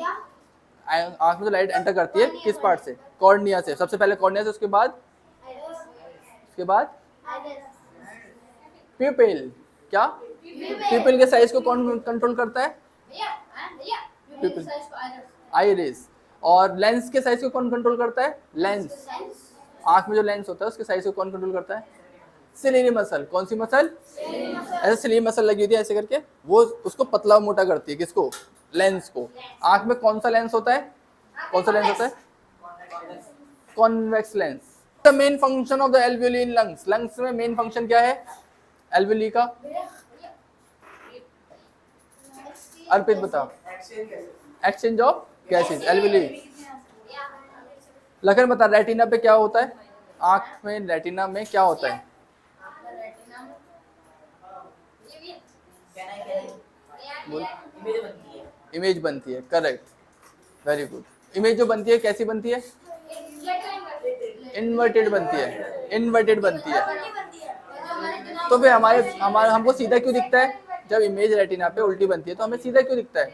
आंख में जो लाइट एंटर करती है किस पार्ट से? कॉर्निया से। सबसे पहले कॉर्निया से, उसके बाद प्यूपिल। क्या प्यूपिल के साइज को कौन कंट्रोल करता है? प्यूपिल, आइरिस। और लेंस के साइज को कौन कंट्रोल करता है? लेंस। आंख में जो लेंस होता है उसके साइज को कौन कंट्रोल करता है? Ciliary muscle. कौन सी मसल? ऐसे सिलियरी मसल लगी होती है ऐसे करके, वो उसको पतला मोटा करती है। किसको? लेंस को। आंख में कौन सा लेंस होता है? कौन सा लेंस होता है? Convex lens. The main function of the alveoli in lungs. Lungs में मेन फंक्शन क्या है एल्वियोली का? अर्पित बता। Exchange of gases, alveoli. Lakhan बता, रेटिना पे क्या होता है? आंख में रेटिना में क्या होता है? इमेज बनती है। Correct, very good. इमेज जो बनती है कैसी बनती है? इन्वर्टेड बनती है। इन्वर्टेड बनती है। तो फिर हमको सीधा क्यों दिखता है? जब इमेज रेटिना पे उल्टी बनती है तो हमें सीधा क्यों दिखता है?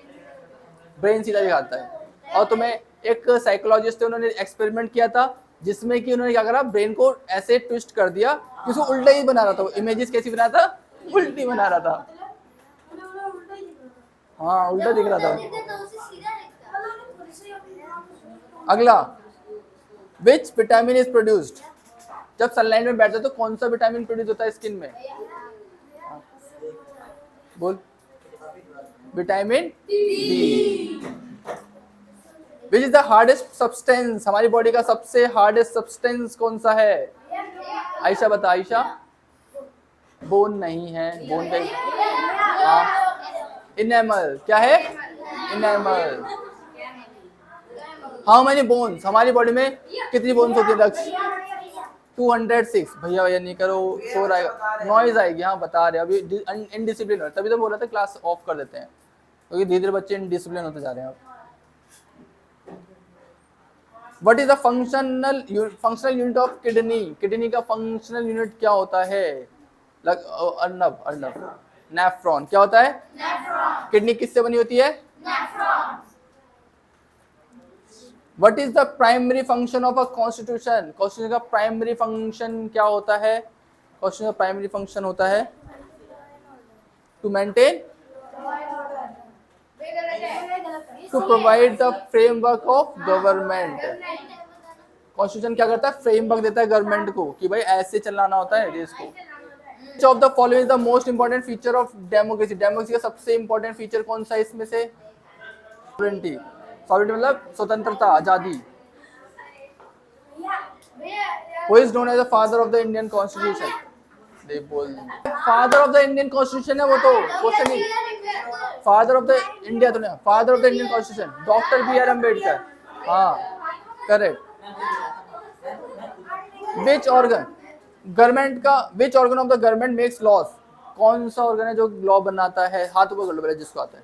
ब्रेन सीधा दिखाता है। और तुम्हें एक साइकोलॉजिस्ट थे, उन्होंने एक्सपेरिमेंट किया था जिसमें कि उन्होंने क्या करा, ब्रेन को ऐसे ट्विस्ट कर दिया कि उसको उल्टा ही बना रहा था। वो इमेजेस कैसी बना रहा था? उल्टी बना रहा था। हाँ, उल्टा दिख रहा था। अगला, विच विटामिन इज प्रोड्यूस्ड? जब सनलाइट में बैठते तो कौन सा विटामिन प्रोड्यूस होता है स्किन में? बोल। Vitamin D. Which is the hardest substance? हमारी बॉडी का सबसे हार्डेस्ट सब्सटेंस कौन सा है? आयशा बता। आयशा, बोन नहीं है। बोन का इनेमल। क्या है? इनेमल। How many bones? हमारी बॉडी में कितनी बोन्स होती है दक्ष? 206। भैया भैया नहीं करो, शोर आएगा, नॉइज आएगी। हाँ बता रहे, अभी इनडिसिप्लिन हो, तभी तो बोल रहा था क्लास ऑफ कर देते हैं, क्योंकि धीरे धीरे बच्चे इनडिसिप्लिन होते जा रहे हैं। अब what is the functional unit of kidney? Kidney का फंक्शनल यूनिट क्या होता है? अर्नब, अर्नब, नेफ्रॉन। क्या होता है? नेफ्रॉन। किडनी किससे बनी होती है? Nephron. What is the primary function of a constitution? Constitution का प्राइमरी फंक्शन क्या होता है? कॉन्स्टिट्यूशन का प्राइमरी फंक्शन होता है to maintain, to provide the framework of government. Constitution क्या करता है? फ्रेमवर्क देता है गवर्नमेंट को कि भाई ऐसे चलाना होता है देश को। Which of the following is the most important feature of democracy? Democracy का सबसे इंपॉर्टेंट फीचर कौन सा है इसमें से? सॉवरेनिटी। सॉवरेनिटी मतलब स्वतंत्रता, आजादी। Who is known as the father of the Indian Constitution? दे बोल, father of the Indian constitution है वो तो क्वेश्चन ही। फादर ऑफ द इंडिया तो नहीं, father of the Indian constitution doctor B R. Ambedkar. हाँ करेक्ट। विच ऑर्गन गवर्नमेंट का, which organ of the government makes laws? कौन सा ऑर्गन है जो लॉ बनाता है? हाथ ऊपर कर लो पहले जिसको आता है।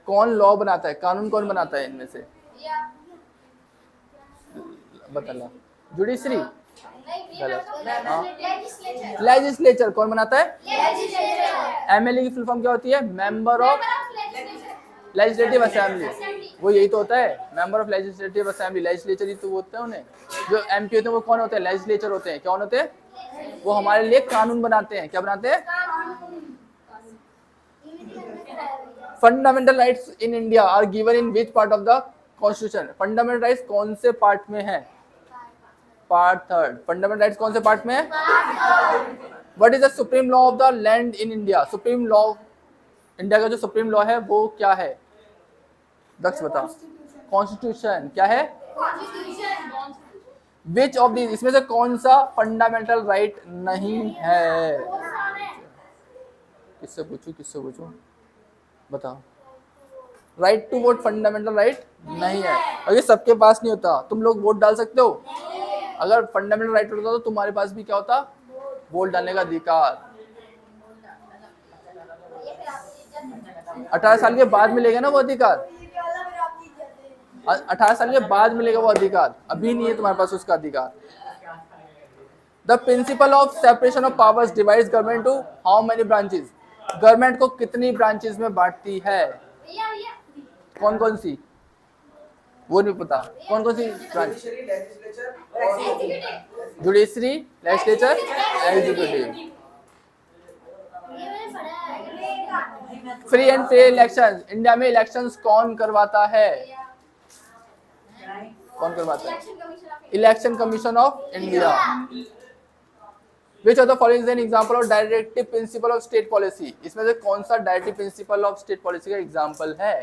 कौन लॉ बनाता है? कानून कौन बनाता है इनमें से? बता ला। जुडिशरी? लेजिस्लेचर। कौन बनाता है? एमएलए की फुल फॉर्म क्या होती है? Member of legislative assembly. वो यही तो होता है, member of legislative assembly. Legislature ही तो होते हैं उन्हें। जो एमपी होते हैं वो कौन होते हैं? लेजिस्लेचर होते हैं। कौन होते हैं? वो हमारे लिए कानून बनाते हैं। क्या बनाते हैं? Fundamental rights in India are given in which part of the constitution? Fundamental rights कौन से पार्ट में है? Part third. फंडामेंटल राइट्स कौन से पार्ट में है? What is the supreme law of the land in India? Supreme law, India का जो सुप्रीम लॉ है वो क्या है? दक्ष बता। कॉन्स्टिट्यूशन। क्या है? विच ऑफ दी, इसमें से कौन सा फंडामेंटल राइट नहीं है? किससे पूछूं बताओ। Right to vote fundamental right नहीं है, अगर सबके पास नहीं होता। तुम लोग वोट डाल सकते हो, अगर फंडामेंटल राइट होता तो तुम्हारे पास भी क्या होता? वोट डालने का अधिकार। 18 साल के बाद मिलेगा ना वो अधिकार। 18 साल के बाद मिलेगा वो अधिकार, अभी नहीं है तुम्हारे पास उसका अधिकार। The principle of separation of powers divides government to how many branches? Government को कितनी ब्रांचेस में बांटती है? कौन कौन सी, वो नहीं पता, कौन कौन सी branch? Judiciary, legislature, executive. Free and fair election, India में इलेक्शंस कौन करवाता है? कौन करवाता है? Election commission of India. Which of the following is an example of directive principle of state policy? इसमें से कौन सा directive principle of state policy का एग्जाम्पल है?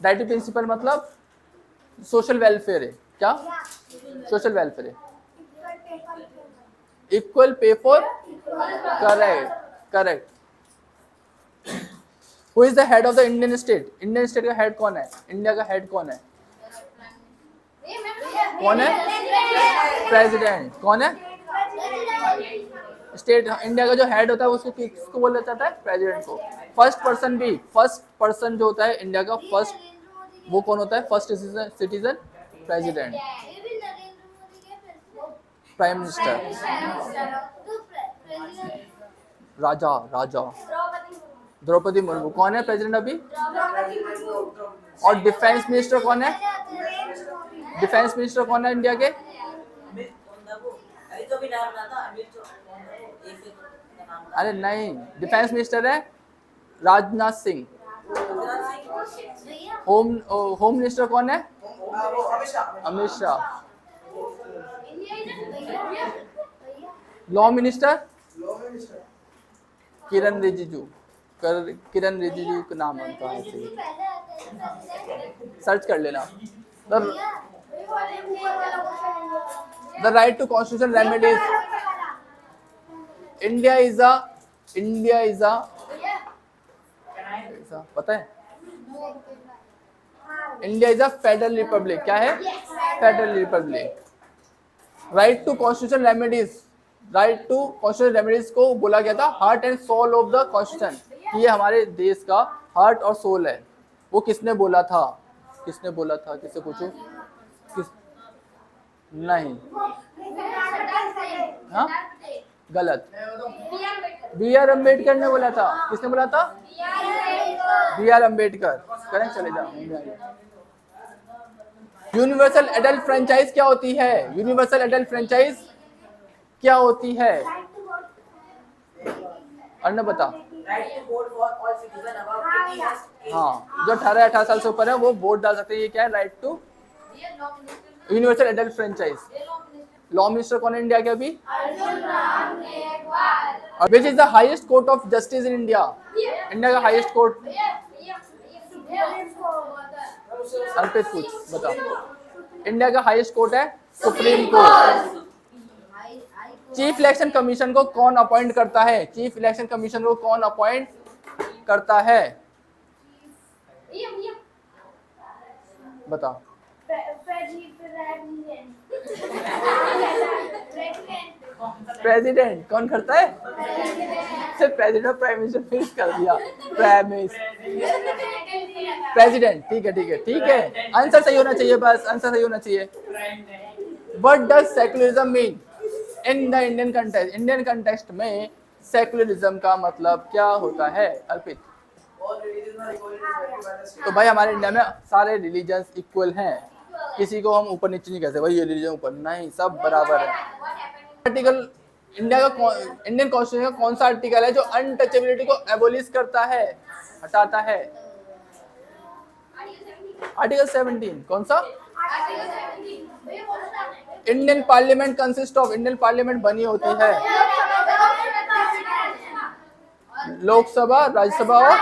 डायरेक्टिव प्रिंसिपल मतलब सोशल वेलफेयर है, क्या सोशल वेलफेयर है? Equal pay for, correct correct. Who is the head of the Indian state? Indian state का हेड कौन है? इंडिया का हेड कौन है? कौन है? प्रेसिडेंट। कौन है? स्टेट इंडिया का जो हेड होता है उसको किसको बोला जाता है? प्रेसिडेंट को। फर्स्ट पर्सन जो होता है इंडिया का फर्स्ट, वो कौन होता है? First citizen president, prime minister, राजा। द्रौपदी मुर्मू कौन है प्रेसिडेंट अभी? और डिफेंस मिनिस्टर कौन है? डिफेंस मिनिस्टर कौन है इंडिया के? अरे नहीं, डिफेंस मिनिस्टर है राजनाथ सिंह। होम मिनिस्टर कौन है? अमित शाह। लॉ मिनिस्टर किरण रिजिजू का नाम उनका है, सर्च कर लेना। The right to constitution remedies, India is a पता है? India is a federal republic. क्या है? Federal republic. Right to constitution remedies, right to constitution remedies को बोला गया था heart and soul of the constitution. ये हमारे देश का हार्ट और सोल है। वो किसने बोला था? किससे पूछो? किस? नहीं, हाँ गलत। बी आर अम्बेडकर ने बोला था। किसने बोला था? B R Ambedkar. करें, चले जाओ। यूनिवर्सल एडल्ट फ्रेंचाइज क्या होती है? यूनिवर्सल एडल्ट फ्रेंचाइज क्या होती है? अर्णव बता। हाँ, जो 18 साल से ऊपर है वो वोट डाल सकते हैं। ये क्या है? Right to universal adult franchise. Law minister कौन है इंडिया के अभी? Which is the highest court of justice in India? India का हाईएस्ट कोर्ट? अर्पित कुछ बताओ। इंडिया का हाईएस्ट कोर्ट है supreme court. Chief election commission को कौन अपॉइंट करता है? चीफ इलेक्शन कमीशन को कौन अपॉइंट करता है? बताओ। प्रेसिडेंट। कौन करता है? सिर्फ प्रेसिडेंट और प्राइम मिनिस्टर फिक्स कर दिया। प्रेसिडेंट। ठीक है। आंसर सही होना चाहिए, बस आंसर सही होना चाहिए। What does secularism mean in the Indian context? Indian context में सेक्युलरिज्म का मतलब क्या होता है? अर्पित। तो भाई हमारे इंडिया में सारे रिलीजन्स इक्वल हैं, किसी को हम ऊपर नीचे नहीं कहते भाई ये रिलीजन ऊपर, नहीं, सब बराबर है। आर्टिकल इंडियन कॉन्स्टिट्यूशन का कौन सा आर्टिकल है जो अनटचेबिलिटी को एबोलिश करता है, हटाता है? आर्टिकल 17। कौन सा? Indian parliament consist of, Indian parliament बनी होती है लोकसभा, राज्यसभा और